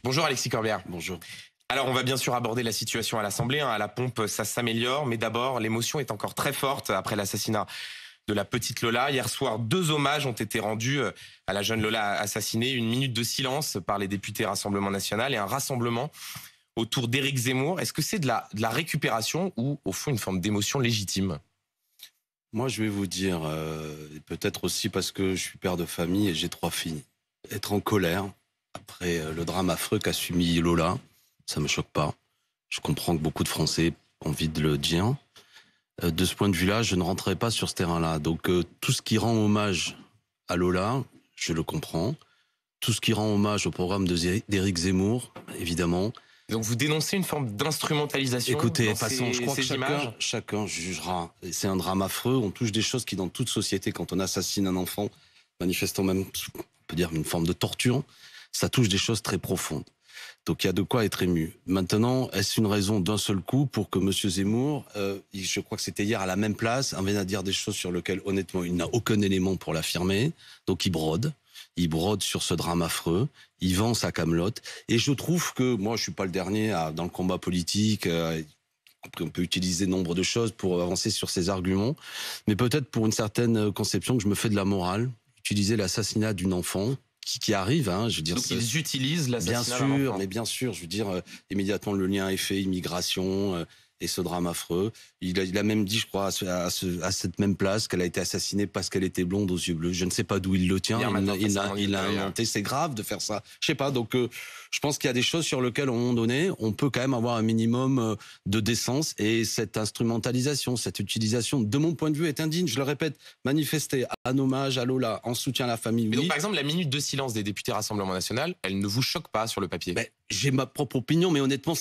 Bonjour Alexis Corbière. Bonjour. Alors on va bien sûr aborder la situation à l'Assemblée. À la pompe, ça s'améliore. Mais d'abord, l'émotion est encore très forte après l'assassinat de la petite Lola. Hier soir, 2 hommages ont été rendus à la jeune Lola assassinée. 1 minute de silence par les députés Rassemblement National et un rassemblement autour d'Éric Zemmour. Est-ce que c'est de la récupération ou au fond une forme d'émotion légitime ? Moi, je vais vous dire, peut-être aussi parce que je suis père de famille et j'ai 3 filles. Être en colère après le drame affreux qu'a subi Lola, ça me choque pas. Je comprends que beaucoup de Français ont envie de le dire. De ce point de vue-là, je ne rentrerai pas sur ce terrain-là. Donc, tout ce qui rend hommage à Lola, je le comprends. Tout ce qui rend hommage au programme d'Éric Zemmour, évidemment. Donc vous dénoncez une forme d'instrumentalisation. Écoutez, dans passons, je crois que images. chacun jugera. C'est un drame affreux. On touche des choses qui, dans toute société, quand on assassine un enfant, manifestant même, on peut dire, une forme de torture, ça touche des choses très profondes. Donc il y a de quoi être ému. Maintenant, est-ce une raison d'un seul coup pour que M. Zemmour, je crois que c'était hier à la même place, vienne à dire des choses sur lesquelles, honnêtement, il n'a aucun élément pour l'affirmer. Donc il brode. Il brode sur ce drame affreux, il vend sa camelote. Et je trouve que, moi je suis pas le dernier dans le combat politique, on peut utiliser nombre de choses pour avancer sur ces arguments, mais peut-être pour une certaine conception que je me fais de la morale, utiliser l'assassinat d'une enfant, qui arrive, je veux dire. Donc ils utilisent l'assassinat d'un enfant. Mais bien sûr, je veux dire, immédiatement le lien est fait, immigration, et ce drame affreux. Il a même dit, je crois, à cette même place qu'elle a été assassinée parce qu'elle était blonde aux yeux bleus. Je ne sais pas d'où il le tient. Il l'a inventé. C'est grave de faire ça. Je sais pas. Donc, je pense qu'il y a des choses sur lesquelles, à un moment donné, on peut quand même avoir un minimum de décence. Et cette instrumentalisation, cette utilisation, de mon point de vue, est indigne. Je le répète, manifester un hommage à Lola en soutien à la famille. Mais donc, par exemple, la minute de silence des députés Rassemblement National, elle ne vous choque pas sur le papier ? J'ai ma propre opinion, mais honnêtement,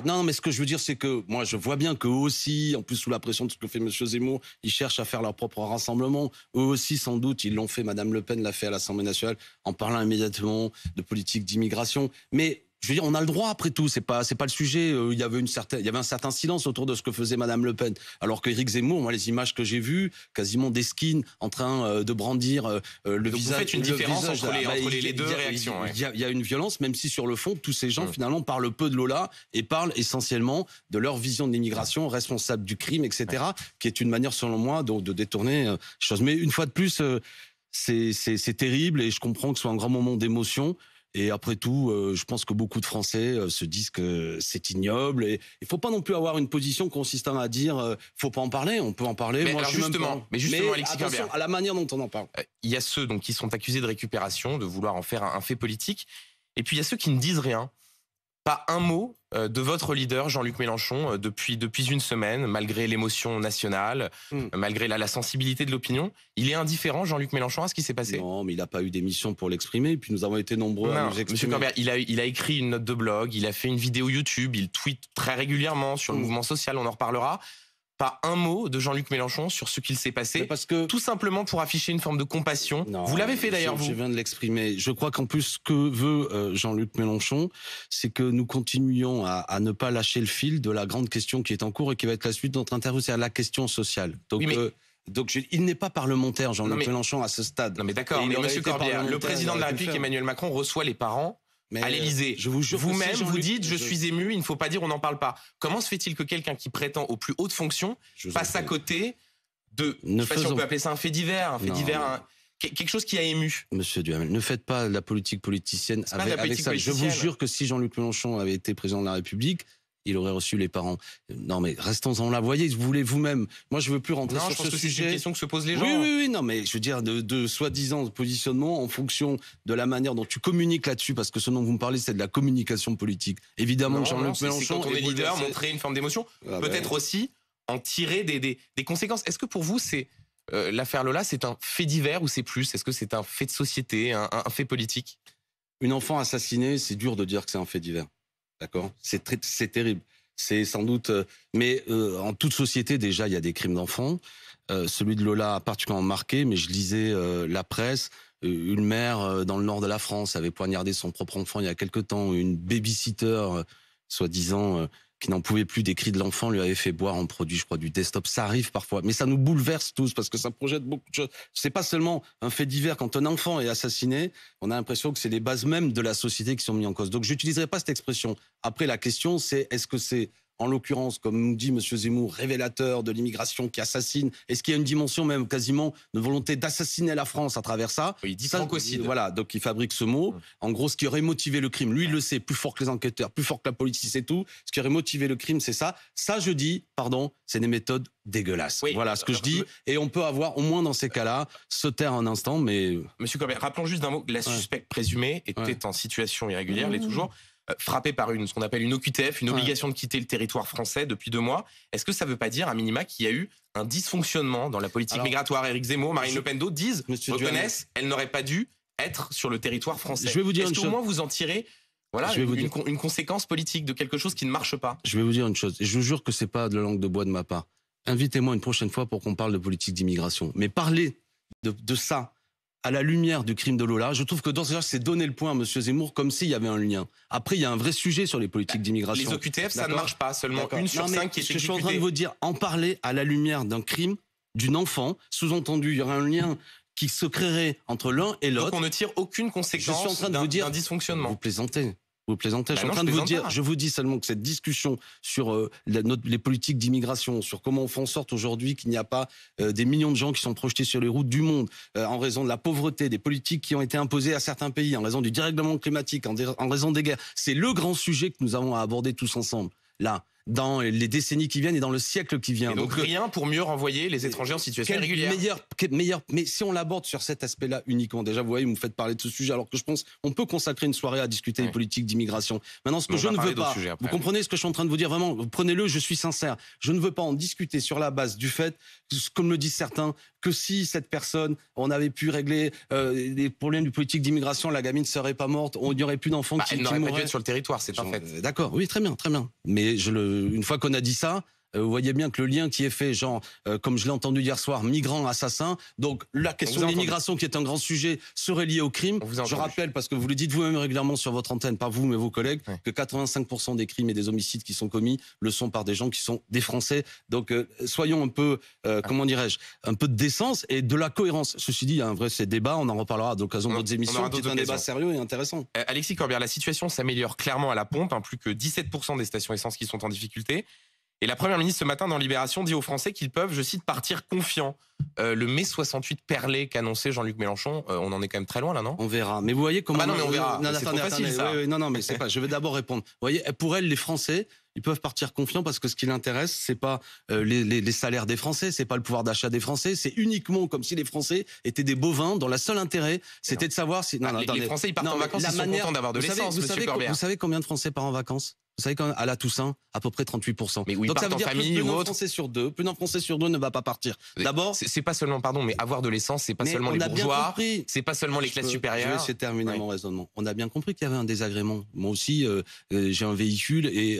Non, mais ce que je veux dire, c'est que moi, je vois bien qu'eux aussi, en plus sous la pression de ce que fait M. Zemmour, ils cherchent à faire leur propre rassemblement. Eux aussi, sans doute, ils l'ont fait. Madame Le Pen l'a fait à l'Assemblée nationale en parlant immédiatement de politique d'immigration. Mais je veux dire, on a le droit après tout. C'est pas le sujet. Il y avait un certain silence autour de ce que faisait Madame Le Pen. Alors que Éric Zemmour, moi, les images que j'ai vues, quasiment des skins en train de brandir le visage. Vous faites une différence entre les deux réactions. Il y a une violence, même si sur le fond, tous ces gens finalement parlent peu de Lola et parlent essentiellement de leur vision de l'immigration, responsable du crime, etc. Qui est une manière, selon moi, de détourner les choses. Mais une fois de plus, c'est terrible et je comprends que ce soit un grand moment d'émotion. Et après tout, je pense que beaucoup de Français se disent que c'est ignoble. Et il faut pas non plus avoir une position consistant à dire faut pas en parler. On peut en parler. Mais justement, Alexis Corbière, à la manière dont on en parle. Il y a ceux donc qui sont accusés de récupération, de vouloir en faire un fait politique. Et puis il y a ceux qui ne disent rien. Pas un mot de votre leader Jean-Luc Mélenchon depuis une semaine, malgré l'émotion nationale, malgré la sensibilité de l'opinion. Il est indifférent, Jean-Luc Mélenchon, à ce qui s'est passé ? Non, mais il n'a pas eu d'émission pour l'exprimer. Puis nous avons été nombreux à nous exprimer. Monsieur Corbière, il a écrit une note de blog, il a fait une vidéo YouTube, il tweet très régulièrement sur le mouvement social, on en reparlera. Pas un mot de Jean-Luc Mélenchon sur ce qu'il s'est passé, tout simplement pour afficher une forme de compassion. Non, vous l'avez fait d'ailleurs, vous. Je viens de l'exprimer. Je crois qu'en plus, ce que veut Jean-Luc Mélenchon, c'est que nous continuions à ne pas lâcher le fil de la grande question qui est en cours et qui va être la suite de notre interview, c'est la question sociale. Donc, il n'est pas parlementaire, Jean-Luc Mélenchon, à ce stade. Non mais d'accord, mais Monsieur Corbière, le président de la République, Emmanuel Macron, reçoit les parents à l'Élysée. Vous-même, vous dites, je suis ému, il ne faut pas dire, on n'en parle pas. Comment se fait-il que quelqu'un qui prétend aux plus hautes fonctions passe à côté de, je ne sais pas si on peut appeler ça un fait divers, quelque chose qui a ému? Monsieur Duhamel, ne faites pas la politique politicienne avec ça. Je vous jure que si Jean-Luc Mélenchon avait été président de la République, il aurait reçu les parents. Non, mais restons-en là. Voyez, vous voulez vous-même. Moi, je veux plus rentrer sur ce sujet. C'est une question que se posent les gens. Oui, non, mais je veux dire, de soi-disant positionnement en fonction de la manière dont tu communiques là-dessus, parce que ce dont vous me parlez, c'est de la communication politique. Évidemment, Jean-Luc Mélenchon. Quand on est leader, montrer une forme d'émotion, peut-être aussi en tirer des conséquences. Est-ce que pour vous, c'est l'affaire Lola, c'est un fait divers ou c'est plus? Est-ce que c'est un fait de société, un fait politique? Une enfant assassinée, c'est dur de dire que c'est un fait divers. D'accord, c'est terrible. C'est sans doute, mais en toute société déjà, il y a des crimes d'enfants. Celui de Lola a particulièrement marqué, mais je lisais la presse. Une mère dans le nord de la France avait poignardé son propre enfant il y a quelque temps. Une babysitter, soi-disant, qui n'en pouvait plus des cris de l'enfant, lui avait fait boire un produit, je crois, du desktop. Ça arrive parfois, mais ça nous bouleverse tous parce que ça projette beaucoup de choses. C'est pas seulement un fait divers. Quand un enfant est assassiné, on a l'impression que c'est les bases même de la société qui sont mises en cause. Donc, j'utiliserai pas cette expression. Après, la question, c'est est-ce que c'est, en l'occurrence, comme nous dit M. Zemmour, révélateur de l'immigration qui assassine? Est-ce qu'il y a une dimension même quasiment de volonté d'assassiner la France à travers ça? Il dit francocide. Voilà, donc il fabrique ce mot. En gros, ce qui aurait motivé le crime, lui il le sait, plus fort que les enquêteurs, plus fort que la police, c'est tout. Ce qui aurait motivé le crime, c'est ça. Ça, je dis, pardon, c'est des méthodes dégueulasses. Oui, voilà ce que je dis. Et on peut avoir, au moins dans ces cas-là, se taire un instant, mais... Monsieur Corbière, rappelons juste d'un mot que la suspecte présumée était en situation irrégulière, elle est toujours... frappé par ce qu'on appelle une OQTF, une obligation de quitter le territoire français depuis 2 mois. Est-ce que ça ne veut pas dire, à minima, qu'il y a eu un dysfonctionnement dans la politique migratoire? Éric Zemmour, Marine Le Pen, d'autres disent, reconnaissent, elle n'aurait pas dû être sur le territoire français. Je vais vous dire Est-ce qu'au moins vous en tirez une conséquence politique de quelque chose qui ne marche pas? Je vais vous dire une chose, et je vous jure que c'est pas de la langue de bois de ma part. Invitez-moi une prochaine fois pour qu'on parle de politique d'immigration. Mais parler de ça à la lumière du crime de Lola, je trouve que dans ce cas, c'est donner le point à M. Zemmour comme s'il y avait un lien. Après, il y a un vrai sujet sur les politiques d'immigration. Les OQTF, ça ne marche pas. Seulement 1 sur 5 qui est exécutée. Je suis en train de vous dire, en parler à la lumière d'un crime, d'une enfant, sous-entendu, il y aurait un lien qui se créerait entre l'un et l'autre. Donc on ne tire aucune conséquence d'un dysfonctionnement. Vous plaisantez. Vous plaisantez. Je suis en train de vous dire, je vous dis seulement que cette discussion sur les politiques d'immigration, sur comment on fait en sorte aujourd'hui qu'il n'y a pas des millions de gens qui sont projetés sur les routes du monde en raison de la pauvreté, des politiques qui ont été imposées à certains pays, en raison du dérèglement climatique, en raison des guerres. C'est le grand sujet que nous avons à aborder tous ensemble, là, dans les décennies qui viennent et dans le siècle qui vient. Et donc rien pour mieux renvoyer les étrangers en situation irrégulière. Meilleur, mais si on l'aborde sur cet aspect-là uniquement, déjà vous voyez, vous me faites parler de ce sujet, alors que je pense on peut consacrer une soirée à discuter des politiques d'immigration. Maintenant, ce que je ne veux pas, vous comprenez ce que je suis en train de vous dire, vraiment, prenez-le, je suis sincère. Je ne veux pas en discuter sur la base du fait, comme le disent certains, que si cette personne, on avait pu régler les problèmes de politique d'immigration, la gamine ne serait pas morte, il n'y aurait plus d'enfants qui mourraient. Elle n'aurait pas dû être sur le territoire, c'est un fait. D'accord, oui, très bien, très bien. Mais une fois qu'on a dit ça, vous voyez bien que le lien qui est fait, genre, comme je l'ai entendu hier soir, migrants, assassins, donc la question de l'immigration qui est un grand sujet serait liée au crime. Je rappelle, parce que vous le dites vous-même régulièrement sur votre antenne, pas vous mais vos collègues, que 85% des crimes et des homicides qui sont commis le sont par des gens qui sont des Français. Donc soyons un peu, comment dirais-je, un peu de décence et de la cohérence. Ceci dit, il y a un vrai débat, on en reparlera à l'occasion de d'autres émissions, c'est un débat sérieux et intéressant. Alexis Corbière, la situation s'améliore clairement à la pompe, plus que 17% des stations essence qui sont en difficulté. Et la Première ministre, ce matin, dans Libération, dit aux Français qu'ils peuvent, je cite, partir confiants. Le mai 68 perlé qu'annonçait Jean-Luc Mélenchon, on en est quand même très loin là, non? On verra. Mais vous voyez comment... non, mais on verra. C'est trop facile, ça. Non, mais c'est pas... Je vais d'abord répondre. Vous voyez, pour elle, les Français, ils peuvent partir confiants parce que ce qui l'intéresse, c'est pas les salaires des Français, c'est pas le pouvoir d'achat des Français, c'est uniquement comme si les Français étaient des bovins dont le seul intérêt, c'était de savoir si... les Français, ils partent en vacances, ils sont contents d'avoir de l'essence, monsieur Corbière. Vous savez combien de Français partent en vacances? Vous savez, à la Toussaint, à peu près 38%. Mais où ils partent en famille ou autre. Plus d'un Français sur deux ne va pas partir. D'abord, c'est pas seulement, pardon, mais avoir de l'essence, c'est pas seulement les bourgeois, c'est pas seulement les classes supérieures. Je vais essayer de terminer mon raisonnement. On a bien compris qu'il y avait un désagrément. Moi aussi, j'ai un véhicule et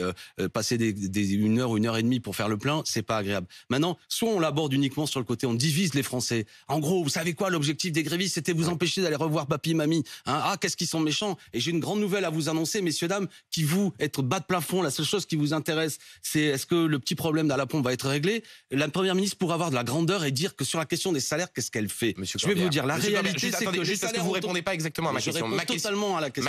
passer une heure et demie pour faire le plein, c'est pas agréable. Maintenant, soit on l'aborde uniquement sur le côté, on divise les Français. En gros, vous savez quoi, l'objectif des grévistes, c'était vous empêcher d'aller revoir papy, mamie. Ah, qu'est-ce qu'ils sont méchants. Et j'ai une grande nouvelle à vous annoncer, messieurs, dames, qui vous, être bas de plafond, la seule chose qui vous intéresse, c'est est-ce que le petit problème à la pompe va être réglé? La Première ministre pourrait avoir de la grandeur et dire que sur la question des salaires, qu'est-ce qu'elle fait? Je vais vous dire, la réalité, c'est que juste parce que vous répondez pas exactement à ma question. Ma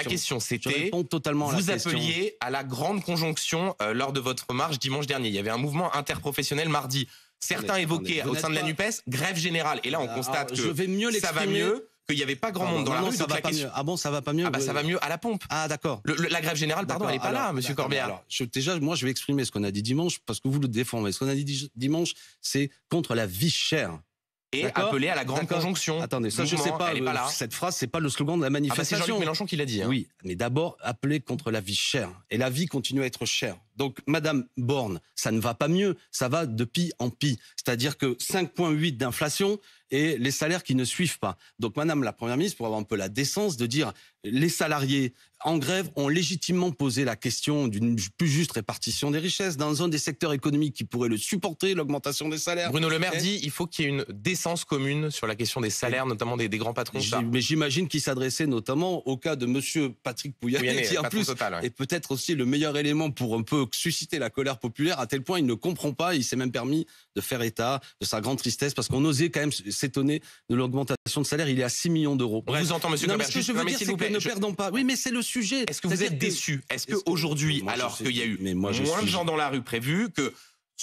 question, c'était, vous appeliez à la grande conjonction lors de votre marche dimanche dernier. Il y avait un mouvement interprofessionnel mardi. Certains évoquaient au sein de la NUPES grève générale. Et là, on constate que ça va mieux, qu'il n'y avait pas grand monde dans la rue. Ça va pas mieux. Ah bon, ça va pas mieux? Ça va mieux à la pompe. Ah d'accord. La grève générale, pardon, elle n'est pas là, monsieur Corbière. Alors, déjà, moi, je vais exprimer ce qu'on a dit dimanche, parce que vous le défendez. Ce qu'on a dit dimanche, c'est contre la vie chère. Et appeler à la grande conjonction. Attendez, ça je sais pas, cette phrase, c'est pas le slogan de la manifestation. C'est Jean-Luc Mélenchon qui l'a dit. Oui, mais d'abord, appeler contre la vie chère. Et la vie continue à être chère. Donc, Madame Borne, ça ne va pas mieux, ça va de pis en pis. C'est-à-dire que 5,8 d'inflation et les salaires qui ne suivent pas. Donc, Madame la Première ministre, pour avoir un peu la décence de dire les salariés en grève ont légitimement posé la question d'une plus juste répartition des richesses dans un des secteurs économiques qui pourrait le supporter, l'augmentation des salaires. Bruno Le Maire dit il faut qu'il y ait une décence commune sur la question des salaires, notamment des grands patrons. Mais j'imagine qu'il s'adressait notamment au cas de Monsieur Patrick Pouyanné, qui en plus est peut-être aussi le meilleur élément pour un peu veut susciter la colère populaire à tel point il ne comprend pas. Il s'est même permis de faire état de sa grande tristesse parce qu'on osait quand même s'étonner de l'augmentation de salaire. Il est à 6 millions d'euros. On vous entend, monsieur Cobert. Ce que je veux dire, c'est que ne perdons pas. Oui, mais c'est le sujet. Est-ce que vous êtes déçu? Est-ce qu'aujourd'hui, alors qu'il y a eu moins de gens dans la rue prévu, que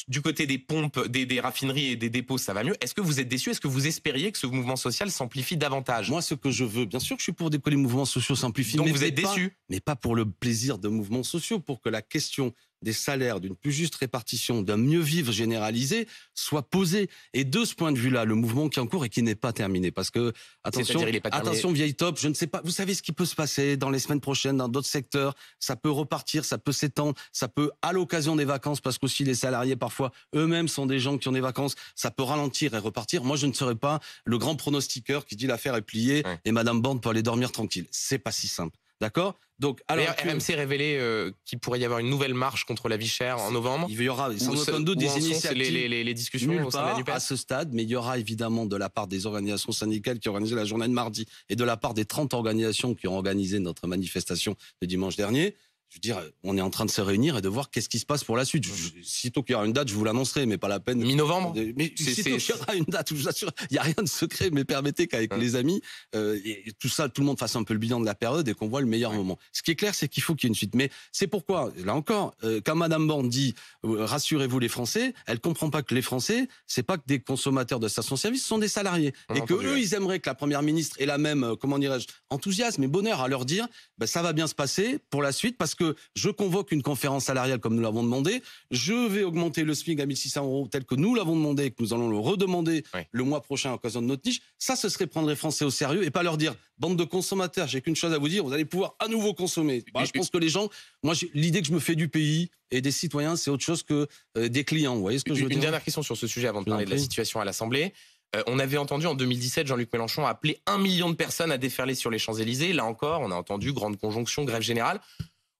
du côté des pompes, des raffineries et des dépôts, ça va mieux. Est-ce que vous êtes déçu? Est-ce que vous espériez que ce mouvement social s'amplifie davantage? Moi, ce que je veux, bien sûr que je suis pour que les mouvements sociaux s'amplifient. Donc vous êtes déçu? Mais pas pour le plaisir de mouvements sociaux, pour que la question des salaires, d'une plus juste répartition, d'un mieux vivre généralisé soit posée. Et de ce point de vue-là, le mouvement qui est en cours et qui n'est pas terminé. Parce que, attention, vieille top, je ne sais pas, vous savez ce qui peut se passer dans les semaines prochaines, dans d'autres secteurs. Ça peut repartir, ça peut s'étendre, ça peut, à l'occasion des vacances, parce qu'aussi les salariés, parfois, eux-mêmes sont des gens qui ont des vacances, ça peut ralentir et repartir. Moi, je ne serai pas le grand pronostiqueur qui dit l'affaire est pliée et Madame Borne peut aller dormir tranquille. C'est pas si simple. D'accord? Donc, alors RMC révélé qu'il pourrait y avoir une nouvelle marche contre la vie chère en novembre. Il y aura sans aucun doute des initiatives. Les discussions au sein de la NUPES à ce stade, mais il y aura évidemment de la part des organisations syndicales qui ont organisé la journée de mardi et de la part des 30 organisations qui ont organisé notre manifestation de dimanche dernier. Je veux dire, on est en train de se réunir et de voir qu'est-ce qui se passe pour la suite. Sitôt qu'il y aura une date, je vous l'annoncerai, mais pas la peine. Mi-novembre. Mais sitôt qu'il y aura une date, je vous assure, il n'y a rien de secret, mais permettez qu'avec les amis, et tout ça, tout le monde fasse un peu le bilan de la période et qu'on voit le meilleur moment. Ce qui est clair, c'est qu'il faut qu'il y ait une suite. Mais c'est pourquoi, là encore, quand Madame Borne dit rassurez-vous les Français, elle comprend pas que les Français, c'est pas que des consommateurs de stations-service, ce sont des salariés. Et que eux, ils aimeraient que la Première ministre ait la même, comment dirais-je, enthousiasme et bonheur à leur dire, ça va bien se passer pour la suite parce que je convoque une conférence salariale comme nous l'avons demandé. Je vais augmenter le SMIC à 1 600 € tel que nous l'avons demandé et que nous allons le redemander le mois prochain à l'occasion de notre niche. Ça, ce serait prendre les Français au sérieux et pas leur dire bande de consommateurs, j'ai qu'une chose à vous dire, vous allez pouvoir à nouveau consommer. Je pense que les gens, moi, l'idée que je me fais du pays et des citoyens, c'est autre chose que des clients. Vous voyez ce que je veux dire? Une dernière question sur ce sujet avant de parler de la situation à l'Assemblée. On avait entendu en 2017 Jean-Luc Mélenchon appeler 1 million de personnes à déferler sur les Champs-Élysées. Là encore, on a entendu grande conjonction, grève générale.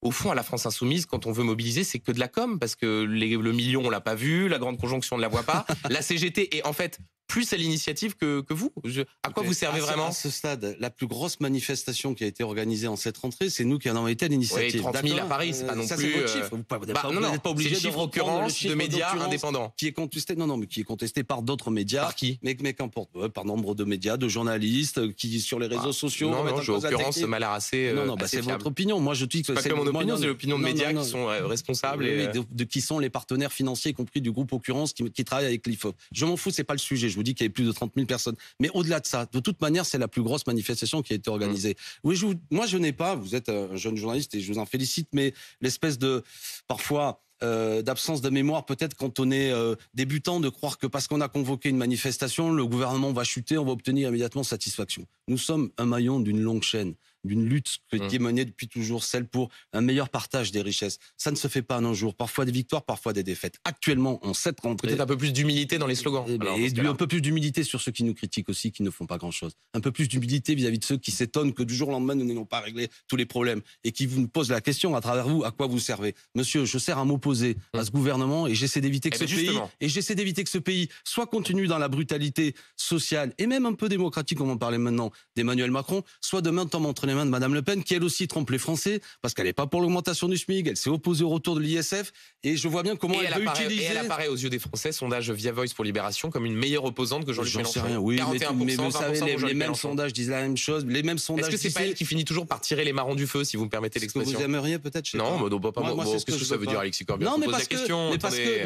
Au fond, à la France Insoumise, quand on veut mobiliser, c'est que de la com, parce que le million, on l'a pas vu, la grande conjonction, on ne la voit pas. La CGT est en fait plus à l'initiative que vous. À quoi vous servez vraiment? À ce stade, la plus grosse manifestation qui a été organisée en cette rentrée, c'est nous qui en avons été à l'initiative. Oui, 30 000 à Paris, c'est pas non plus... c'est votre chiffre. Vous n'êtes pas obligé de chiffre occurrence de médias indépendants. Qui est contesté, mais qui est contesté par d'autres médias. Par qui? Mais qu'importe, par nombre de médias, de journalistes, qui sur les réseaux sociaux... Non, j'ai occurrence m'a l'air assez c'est votre opinion. Moi, je dis que c'est pas que mon opinion, c'est l'opinion de médias qui sont responsables. De qui sont les partenaires financiers, y compris du groupe Occurrence, qui travaille avec l'IFOP. Je m'en fous, c'est pas le sujet. Je vous dis qu'il y avait plus de 30 000 personnes. Mais au-delà de ça, de toute manière, c'est la plus grosse manifestation qui a été organisée. Oui, moi, je n'ai pas, vous êtes un jeune journaliste et je vous en félicite, mais l'espèce de, parfois, d'absence de mémoire, peut-être quand on est débutant, de croire que parce qu'on a convoqué une manifestation, le gouvernement va chuter, on va obtenir immédiatement satisfaction. Nous sommes un maillon d'une longue chaîne, d'une lutte qui est menée depuis toujours, celle pour un meilleur partage des richesses. Ça ne se fait pas en un jour. Parfois des victoires, parfois des défaites. Actuellement, en cette rentrée... Peut-être un peu plus d'humilité dans les slogans. Un peu plus d'humilité sur ceux qui nous critiquent aussi, qui ne font pas grand-chose. Un peu plus d'humilité vis-à-vis de ceux qui s'étonnent que du jour au lendemain, nous n'ayons pas réglé tous les problèmes et qui vous posent la question à travers vous, à quoi vous servez. Monsieur, je sers à m'opposer à ce gouvernement et j'essaie d'éviter que ce pays soit contenu dans la brutalité sociale et même un peu démocratique, comme on parlait maintenant d'Emmanuel Macron, soit demain tombe entre les mains de Madame Le Pen, qui elle aussi trompe les Français, parce qu'elle n'est pas pour l'augmentation du SMIC, elle s'est opposée au retour de l'ISF, et je vois bien comment elle veut utiliser... Et elle apparaît aux yeux des Français, sondage via Voice pour Libération, comme une meilleure opposante que Jean-Luc Mélenchon. J'en sais rien, oui, 41%, mais vous savez, les mêmes sondages disent la même chose, les mêmes sondages... Est-ce que c'est pas elle qui finit toujours par tirer les marrons du feu, si vous me permettez l'expression? Est-ce que vous aimeriez peut-être? Non, pas moi. Qu'est-ce que ça veut dire, Alexis Corbière? Non, mais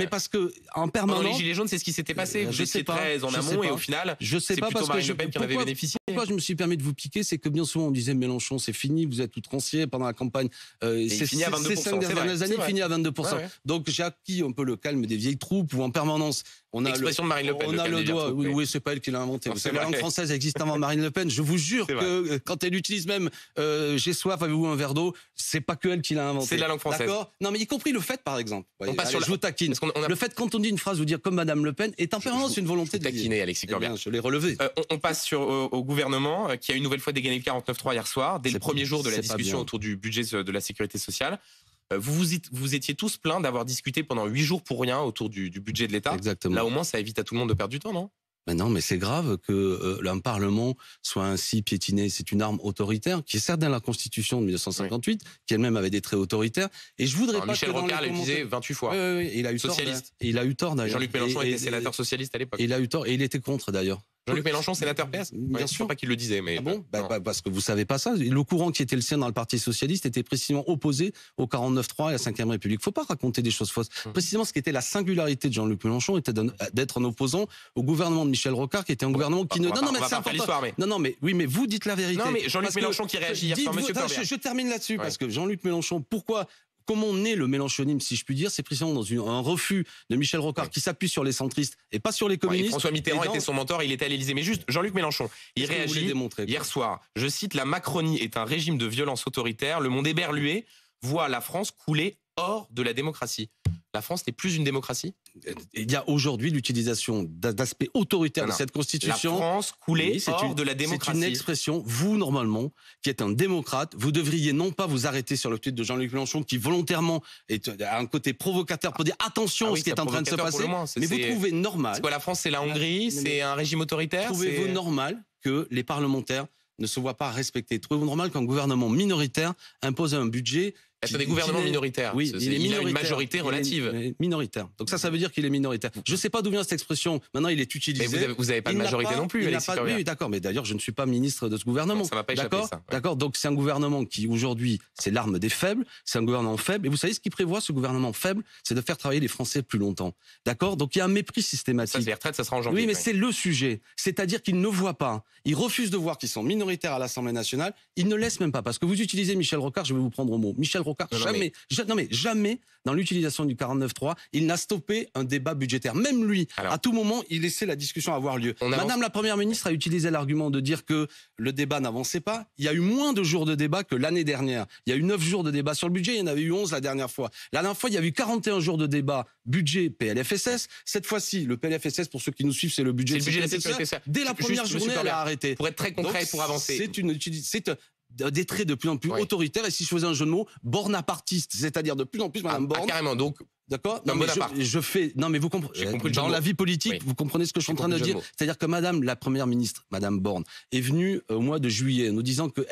parce que en permanence... Pendant les Gilets jaunes, c'est ce qui s'était passé. Vous étiez très en amont et au final, c'est plutôt Marine Le Pen qui en avait bénéficié. Pourquoi je me suis permis de vous piquer, c'est que bien souvent on disait Mélenchon, c'est fini, vous êtes outrancier pendant la campagne. C'est fini à 22%. Ces 5 dernières années, fini à 22%. Donc j'ai acquis un peu le calme des vieilles troupes où en permanence on a l'expression de Marine Le Pen. On a le doigt. Oui, c'est pas elle qui l'a inventé. Vous savez, la langue française existe avant Marine Le Pen. Je vous jure que quand elle utilise même j'ai soif, avez-vous un verre d'eau, c'est pas que elle qui l'a inventé. C'est la langue française. D'accord. Non, mais y compris le fait, par exemple. On passe sur je vous taquine. Le fait quand on dit une phrase, vous dire comme Madame Le Pen est en permanence une volonté de taquiner, Alexis Corbière. Je l'ai relevé. On passe au gouvernement qui a une nouvelle fois dégainé le 49.3 hier soir, dès le premier jour de la discussion autour du budget de la sécurité sociale. Vous étiez tous pleins d'avoir discuté pendant 8 jours pour rien autour du budget de l'État. Exactement. Là, au moins, ça évite à tout le monde de perdre du temps, non? Mais non, mais c'est grave que un Parlement soit ainsi piétiné. C'est une arme autoritaire qui est certes dans la Constitution de 1958, qui elle-même avait des traits autoritaires. Et je voudrais pas Michel que dans Rocard les l'a utilisé commentaires... 28 fois. Oui, il a eu Socialiste. tort. Il a eu tort d'ailleurs. Jean-Luc Mélenchon était sénateur socialiste à l'époque. Il a eu tort et il était contre d'ailleurs. Jean-Luc Mélenchon, sénateur PS. Bien sûr. Pas qu'il le disait, mais Ah bon parce que vous savez pas ça. Le courant qui était le sien dans le Parti socialiste était précisément opposé au 49-3 et à la 5e République. Faut pas raconter des choses fausses. Précisément, ce qui était la singularité de Jean-Luc Mélenchon était d'être un opposant au gouvernement de Michel Rocard, qui était un gouvernement qui ne... Non, mais c'est important. Non, mais oui, mais vous dites la vérité. Non, mais Jean-Luc Mélenchon qui réagit hier soir, monsieur Corbière. Je termine là-dessus, parce que Jean-Luc Mélenchon, comment naît le mélenchonisme, si je puis dire, c'est précisément dans un refus de Michel Rocard qui s'appuie sur les centristes et pas sur les communistes. François Mitterrand était son mentor, il était à l'Élysée. Mais juste, Jean-Luc Mélenchon, il réagit hier soir. Je cite, la Macronie est un régime de violence autoritaire. Le monde éberlué voit la France couler hors de la démocratie. La France n'est plus une démocratie? Il y a aujourd'hui l'utilisation d'aspects autoritaires de cette Constitution. La France coulée hors de la démocratie. C'est une expression, vous, normalement, qui êtes un démocrate, vous devriez non pas vous arrêter sur le tweet de Jean-Luc Mélenchon, qui volontairement a un côté provocateur pour dire attention à ce qui est en train de se passer. Mais vous trouvez normal... C'est quoi, la France, c'est la Hongrie? C'est un régime autoritaire? Trouvez-vous normal que les parlementaires ne se voient pas respectés? Trouvez-vous normal qu'un gouvernement minoritaire impose un budget... C'est des gouvernements minoritaires. Oui, il a une majorité relative. Il est minoritaire. Donc ça veut dire qu'il est minoritaire. Je ne sais pas d'où vient cette expression. Maintenant, il est utilisé. Mais vous n'avez pas de majorité non plus, Alexis Corbière. Oui, d'accord. Mais d'ailleurs, je ne suis pas ministre de ce gouvernement. Ça m'a pas échappé, ça. D'accord. Donc c'est un gouvernement qui, aujourd'hui, c'est l'arme des faibles. C'est un gouvernement faible. Et vous savez ce qu'il prévoit, ce gouvernement faible? C'est de faire travailler les Français plus longtemps. D'accord. Donc il y a un mépris systématique. Ça, les retraites, ça sera en janvier. Oui, mais c'est le sujet. C'est-à-dire qu'ils ne voient pas. Ils refusent de voir qu'ils sont minoritaires à l'Assemblée nationale. Ils ne laissent même pas. Parce que vous utilisez Michel Rocard, je vais vous prendre au mot. Michel Rocard, jamais dans l'utilisation du 49.3, il n'a stoppé un débat budgétaire. Même lui, à tout moment, il laissait la discussion avoir lieu. Madame la Première ministre a utilisé l'argument de dire que le débat n'avançait pas. Il y a eu moins de jours de débat que l'année dernière. Il y a eu 9 jours de débat sur le budget, il y en avait eu 11 la dernière fois. La dernière fois, il y a eu 41 jours de débat budget PLFSS. Cette fois-ci, le PLFSS, pour ceux qui nous suivent, c'est le budget de la sécurité sociale. Dès la première journée, elle a arrêté. Pour être très concret et pour avancer. C'est des traits de plus en plus autoritaires, et si je faisais un jeu de mots, bornapartiste, c'est-à-dire de plus en plus Madame Borne. Carrément, donc. D'accord. Non, mais non, mais vous comprenez. Dans la vie politique, vous comprenez ce que je suis en train de dire. C'est-à-dire que Madame la Première ministre, Madame Borne, est venue au mois de juillet, nous disant que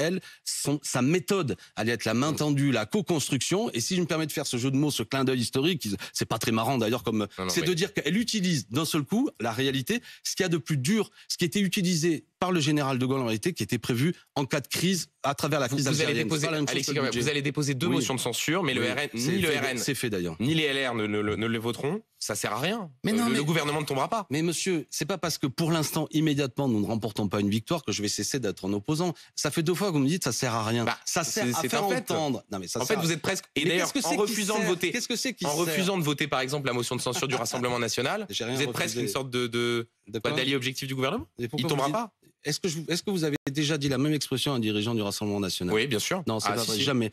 sa méthode allait être la main tendue, la co-construction. Et si je me permets de faire ce jeu de mots, ce clin d'œil historique, c'est pas très marrant d'ailleurs, de dire qu'elle utilise d'un seul coup la réalité, ce qu'il y a de plus dur, ce qui était utilisé par le général de Gaulle en réalité, qui était prévu en cas de crise à travers la crise algérienne. Vous allez déposer 2 motions de censure, mais le RN, ni le RN, c'est fait d'ailleurs, ni les LR ne les voteront. Ça sert à rien. Mais non, le gouvernement ne tombera pas. Mais monsieur, c'est pas parce que pour l'instant, immédiatement, nous ne remportons pas une victoire que je vais cesser d'être un opposant. Ça fait 2 fois que vous me dites ça sert à rien. Ça sert à faire entendre. Non, mais en fait, vous êtes presque. Et d'ailleurs, en refusant de voter, refusant de voter, par exemple, la motion de censure du Rassemblement national, vous êtes presque une sorte d'allié objectif du gouvernement. Il ne tombera pas. Est-ce que vous avez déjà dit la même expression à un dirigeant du Rassemblement national? Oui, bien sûr. Non, c'est pas vrai. Jamais.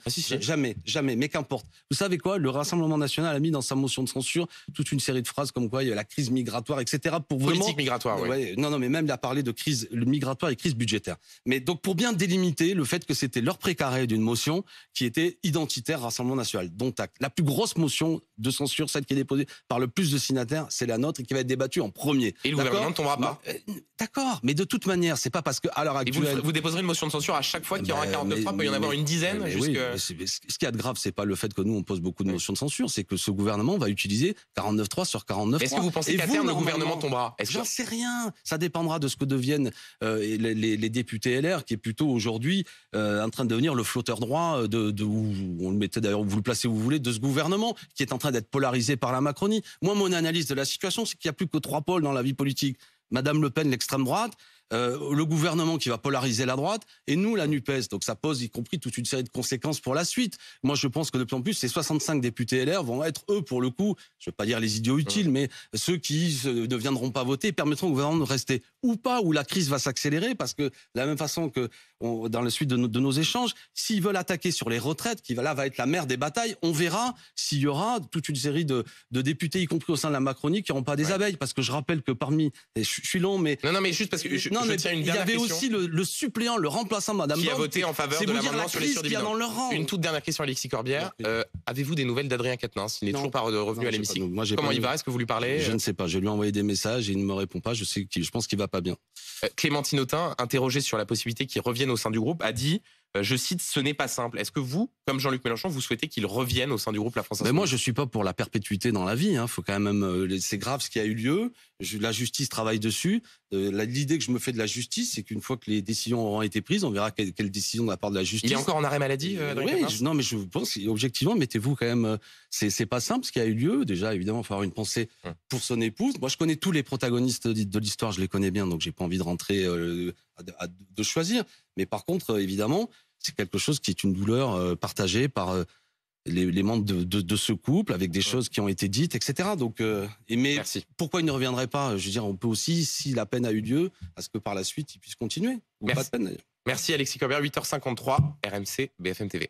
Jamais. Mais qu'importe. Vous savez quoi? Le Rassemblement national a mis dans sa motion de censure toute une série de phrases comme quoi il y a la crise migratoire, etc. Pour politique migratoire, oui. Non, mais même il a parlé de crise migratoire et crise budgétaire. Mais donc pour bien délimiter le fait que c'était leur précaré d'une motion qui était identitaire Rassemblement national. Dont acte. La plus grosse motion de censure, celle qui est déposée par le plus de signataires, c'est la nôtre et qui va être débattue en premier. Et le gouvernement ne tombera pas. D'accord, mais de toute manière, c'est pas parce que à l'heure actuelle. Vous déposerez une motion de censure à chaque fois qu'il y aura un 49.3, il peut y en avoir une dizaine. Ce qu'il y a de grave, c'est pas le fait que nous on pose beaucoup de motions de censure, c'est que ce gouvernement va utiliser 49.3 sur 49.3. Est-ce que vous pensez qu'à terme le gouvernement tombera? J'en sais rien. Ça dépendra de ce que deviennent les députés LR, qui est plutôt aujourd'hui en train de devenir le flotteur droit où on le mettait d'ailleurs, vous le placez où vous voulez, de ce gouvernement qui est en train d'être polarisé par la Macronie. Moi, mon analyse de la situation, c'est qu'il n'y a plus que 3 pôles dans la vie politique. Madame Le Pen, l'extrême droite, le gouvernement qui va polariser la droite, et nous, la NUPES. Donc ça pose y compris toute une série de conséquences pour la suite. Moi, je pense que de plus en plus, ces 65 députés LR vont être, eux, pour le coup, je ne veux pas dire les idiots utiles, mais ceux qui ne viendront pas voter et permettront au gouvernement de rester ou pas, où la crise va s'accélérer, parce que de la même façon que dans la suite de nos échanges, s'ils veulent attaquer sur les retraites, qui va être la mère des batailles, on verra s'il y aura toute une série de députés, y compris au sein de la Macronie, qui n'auront pas des abeilles. Parce que je rappelle que parmi... Je suis long, mais... Non, mais juste parce que je tiens une dernière question. Il y avait aussi le suppléant, le remplaçant de Mme Borne, qui a voté en faveur de l'amendement sur les surdividendes. Une toute dernière question, Alexis Corbière. Avez-vous des nouvelles d'Adrien Quatennens? Il n'est toujours pas revenu à l'hémicycle. Comment il va? Est-ce que vous lui parlez? Je ne sais pas. Je lui ai envoyé des messages et il ne me répond pas. Je pense qu'il va pas bien. Clémentine Autain, interrogée sur la possibilité qu'il revienne au sein du groupe, a dit, je cite, ce n'est pas simple. Est-ce que vous, comme Jean-Luc Mélenchon, vous souhaitez qu'il revienne au sein du groupe La France Insoumise? Mais moi, je suis pas pour la perpétuité dans la vie. Faut quand même. C'est grave ce qui a eu lieu. La justice travaille dessus. L'idée que je me fais de la justice, c'est qu'une fois que les décisions auront été prises, on verra quelle décision de la part de la justice. Il est encore en arrêt maladie, oui, non, mais je pense, objectivement, mettez-vous quand même. C'est pas simple ce qui a eu lieu. Déjà, évidemment, il faut avoir une pensée pour son épouse. Moi, je connais tous les protagonistes de l'histoire, je les connais bien, donc j'ai pas envie de rentrer de choisir. Mais par contre, évidemment, c'est quelque chose qui est une douleur partagée par les membres de ce couple, avec des choses qui ont été dites, etc. Donc, mais merci. Pourquoi il ne reviendrait pas? Je veux dire, on peut aussi, si la peine a eu lieu, à ce que par la suite, il puisse continuer. Ou merci. Pas de peine, d'ailleurs. Merci Alexis Corbière, 8h53, RMC, BFM TV.